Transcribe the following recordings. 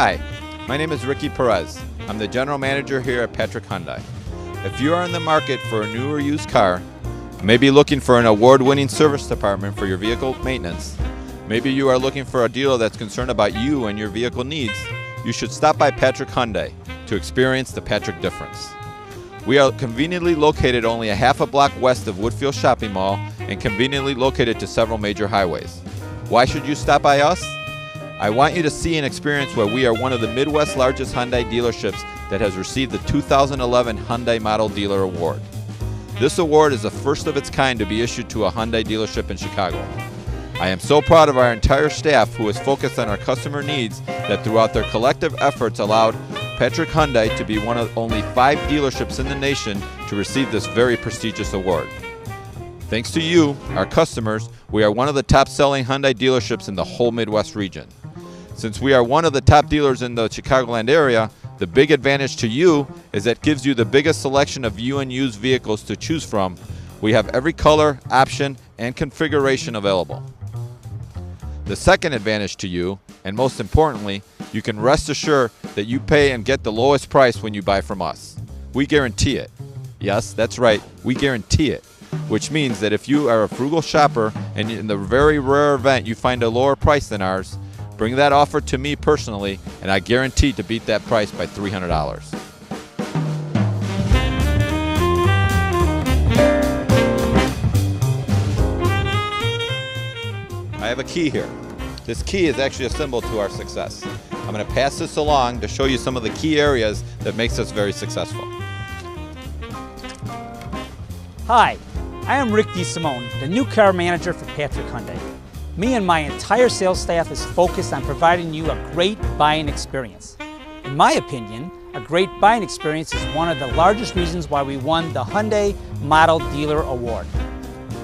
Hi, my name is Ricky Perez. I'm the General Manager here at Patrick Hyundai. If you are in the market for a new or used car, maybe looking for an award-winning service department for your vehicle maintenance, maybe you are looking for a dealer that's concerned about you and your vehicle needs, you should stop by Patrick Hyundai to experience the Patrick difference. We are conveniently located only a half a block west of Woodfield Shopping Mall and conveniently located to several major highways. Why should you stop by us? I want you to see and experience why we are one of the Midwest's largest Hyundai dealerships that has received the 2011 Hyundai Model Dealer Award. This award is the first of its kind to be issued to a Hyundai dealership in Chicago. I am so proud of our entire staff who is focused on our customer needs that throughout their collective efforts allowed Patrick Hyundai to be one of only 5 dealerships in the nation to receive this very prestigious award. Thanks to you, our customers, we are one of the top-selling Hyundai dealerships in the whole Midwest region. Since we are one of the top dealers in the Chicagoland area, the big advantage to you is that it gives you the biggest selection of new and used vehicles to choose from. We have every color, option, and configuration available. The second advantage to you, and most importantly, you can rest assured that you pay and get the lowest price when you buy from us. We guarantee it. Yes, that's right, we guarantee it. Which means that if you are a frugal shopper and in the very rare event you find a lower price than ours, bring that offer to me personally, and I guarantee to beat that price by $300. I have a key here. This key is actually a symbol to our success. I'm going to pass this along to show you some of the key areas that makes us very successful. Hi, I am Rick DeSimone, the new car manager for Patrick Hyundai. Me and my entire sales staff is focused on providing you a great buying experience. In my opinion, a great buying experience is one of the largest reasons why we won the Hyundai Model Dealer Award.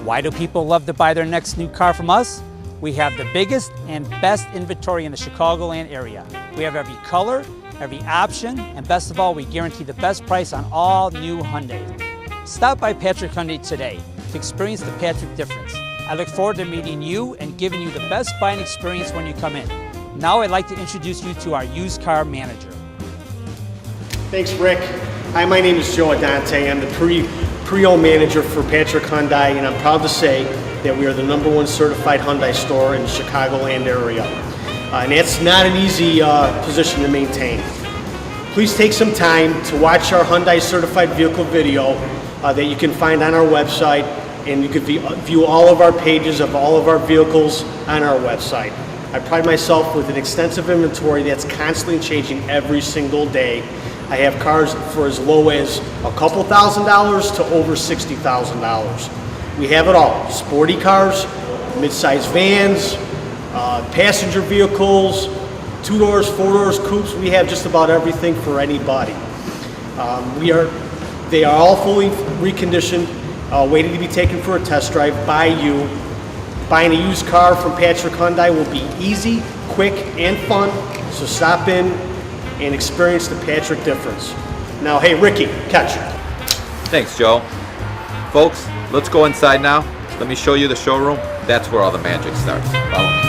Why do people love to buy their next new car from us? We have the biggest and best inventory in the Chicagoland area. We have every color, every option, and best of all, we guarantee the best price on all new Hyundais. Stop by Patrick Hyundai today to experience the Patrick difference. I look forward to meeting you and giving you the best buying experience when you come in. Now I'd like to introduce you to our used car manager. Thanks, Rick. Hi, my name is Joe Adante. I'm the pre-owned manager for Patrick Hyundai, and I'm proud to say that we are the #1 certified Hyundai store in the Chicagoland area. And that's not an easy position to maintain. Please take some time to watch our Hyundai certified vehicle video that you can find on our website, and you can view all of our pages of all of our vehicles on our website. I pride myself with an extensive inventory that's constantly changing every single day. I have cars for as low as a couple $1,000s to over $60,000. We have it all: sporty cars, mid-size vans, passenger vehicles, 2-doors, 4-doors, coupes. We have just about everything for anybody. They are all fully reconditioned, waiting to be taken for a test drive by you. Buying a used car from Patrick Hyundai will be easy, quick, and fun, so stop in and experience the Patrick difference. Now, hey, Ricky, catch it. Thanks, Joe. Folks, let's go inside now. Let me show you the showroom. That's where all the magic starts. Follow me.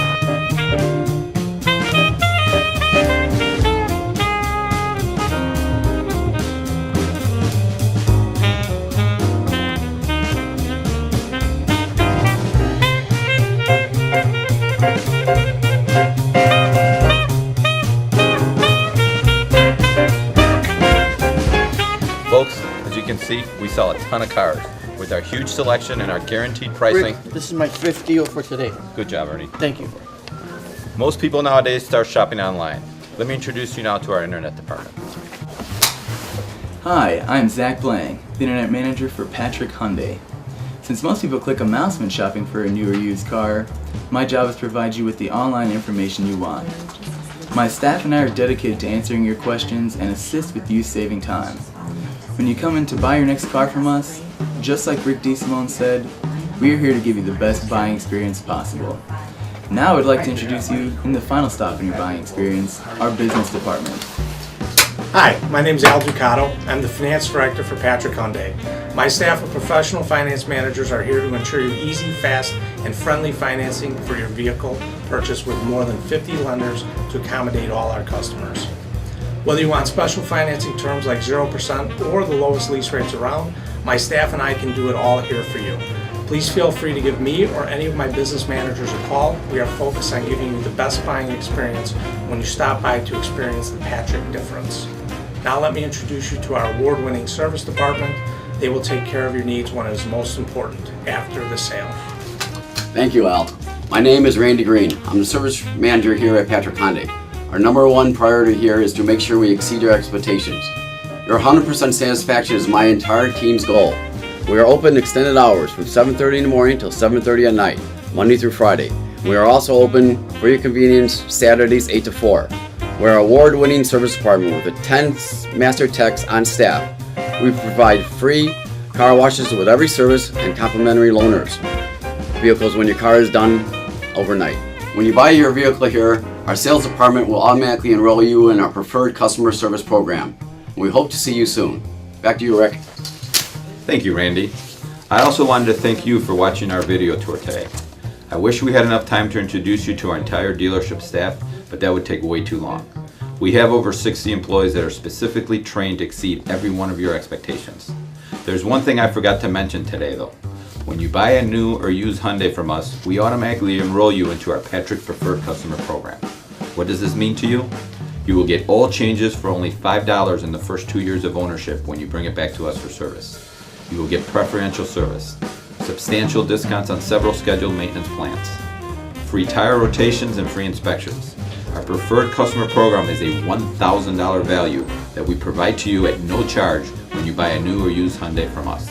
Folks, as you can see, we sell a ton of cars. With our huge selection and our guaranteed pricing. Rick, this is my 5th deal for today. Good job, Ernie. Thank you. Most people nowadays start shopping online. Let me introduce you now to our internet department. Hi, I'm Zach Blank, the internet manager for Patrick Hyundai. Since most people click a mouse when shopping for a new or used car, my job is to provide you with the online information you want. My staff and I are dedicated to answering your questions and assist with you saving time. When you come in to buy your next car from us, just like Rick DeSimone said, we are here to give you the best buying experience possible. Now I'd like to introduce you in the final stop in your buying experience, our business department. Hi, my name is Al Ducato. I'm the Finance Director for Patrick Hyundai. My staff of professional finance managers are here to ensure you easy, fast, and friendly financing for your vehicle purchase with more than 50 lenders to accommodate all our customers. Whether you want special financing terms like 0% or the lowest lease rates around, my staff and I can do it all here for you. Please feel free to give me or any of my business managers a call. We are focused on giving you the best buying experience when you stop by to experience the Patrick difference. Now let me introduce you to our award-winning service department. They will take care of your needs when it is most important, after the sale. Thank you, Al. My name is Randy Green. I'm the service manager here at Patrick Hyundai. Our number one priority here is to make sure we exceed your expectations. Your 100% satisfaction is my entire team's goal. We are open extended hours from 7:30 in the morning till 7:30 at night, Monday through Friday. We are also open for your convenience Saturdays 8 to 4. We're an award-winning service department with 10 master techs on staff. We provide free car washes with every service and complimentary loaners vehicles when your car is done overnight. When you buy your vehicle here, our sales department will automatically enroll you in our preferred customer service program. We hope to see you soon. Back to you, Rick. Thank you, Randy. I also wanted to thank you for watching our video tour today. I wish we had enough time to introduce you to our entire dealership staff, but that would take way too long. We have over 60 employees that are specifically trained to exceed every one of your expectations. There's one thing I forgot to mention today though. When you buy a new or used Hyundai from us, we automatically enroll you into our Patrick Preferred Customer Program. What does this mean to you? You will get oil changes for only $5 in the first 2 years of ownership when you bring it back to us for service. You will get preferential service, substantial discounts on several scheduled maintenance plans, free tire rotations, and free inspections. Our Preferred Customer Program is a $1,000 value that we provide to you at no charge when you buy a new or used Hyundai from us.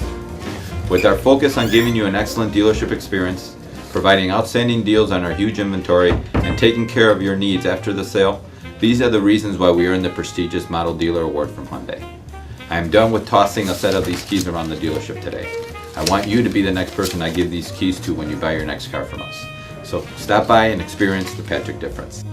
With our focus on giving you an excellent dealership experience, providing outstanding deals on our huge inventory, and taking care of your needs after the sale, these are the reasons why we earned the prestigious Model Dealer Award from Hyundai. I am done with tossing a set of these keys around the dealership today. I want you to be the next person I give these keys to when you buy your next car from us. So stop by and experience the Patrick difference.